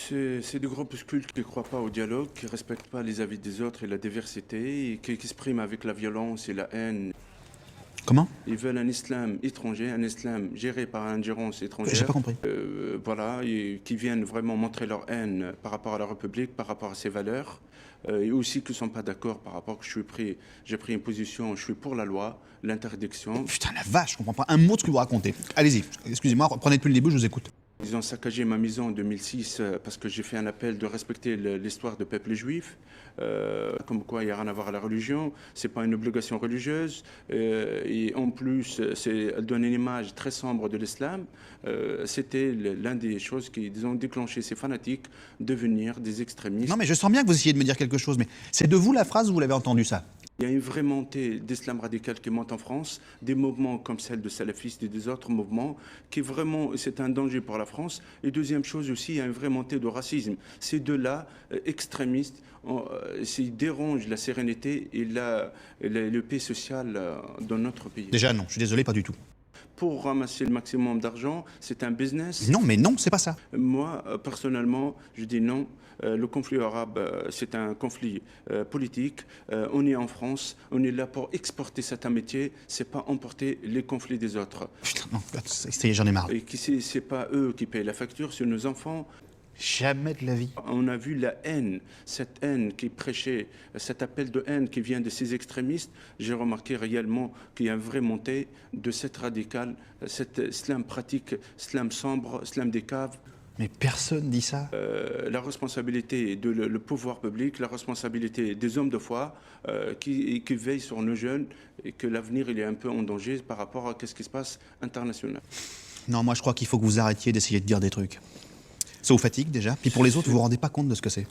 C'est des groupuscules qui ne croient pas au dialogue, qui ne respectent pas les avis des autres et la diversité, et qui expriment avec la violence et la haine. Comment? Ils veulent un islam étranger, un islam géré par l'ingérence J'ai étrangère. pas compris. Voilà, et qui viennent vraiment montrer leur haine par rapport à la République, par rapport à ses valeurs, et aussi qui ne sont pas d'accord par rapport que j'ai pris une position, je suis pour la loi, l'interdiction. Putain, la vache, je comprends pas un mot de ce que vous racontez. Allez-y, excusez-moi, reprenez depuis le début, je vous écoute. Ils ont saccagé ma maison en 2006 parce que j'ai fait un appel de respecter l'histoire du peuple juif, comme quoi il n'y a rien à voir à la religion, c'est pas une obligation religieuse, et en plus elle donne une image très sombre de l'islam. C'était l'une des choses qui ont déclenché ces fanatiques devenir des extrémistes. Non mais je sens bien que vous essayez de me dire quelque chose, mais c'est de vous la phrase ou vous l'avez entendu ça? Il y a une vraie montée d'islam radical qui monte en France, des mouvements comme celle de salafistes et des autres mouvements, qui vraiment, c'est un danger pour la France. Et deuxième chose aussi, il y a une vraie montée de racisme. Ces deux-là, extrémistes, ils dérangent la sérénité et le paix sociale dans notre pays. Déjà non, je suis désolé, pas du tout. Pour ramasser le maximum d'argent, c'est un business. Non mais non, c'est pas ça. Moi, personnellement, je dis non. Le conflit arabe, c'est un conflit politique. On est en France, on est là pour exporter cet métier, c'est pas emporter les conflits des autres. Putain, non, j'en ai marre. Et c'est pas eux qui payent la facture, c'est nos enfants. Jamais de la vie. On a vu la haine, cette haine qui prêchait, cet appel de haine qui vient de ces extrémistes. J'ai remarqué réellement qu'il y a une vraie montée de cette radicale, cet slam pratique, slam sombre, slam des caves. Mais personne dit ça. La responsabilité de le pouvoir public, la responsabilité des hommes de foi qui veillent sur nos jeunes et que l'avenir il est un peu en danger par rapport à ce qui se passe international. Non, moi je crois qu'il faut que vous arrêtiez d'essayer de dire des trucs. Ça vous fatigue déjà, puis pour les autres, vous vous rendez pas compte de ce que c'est.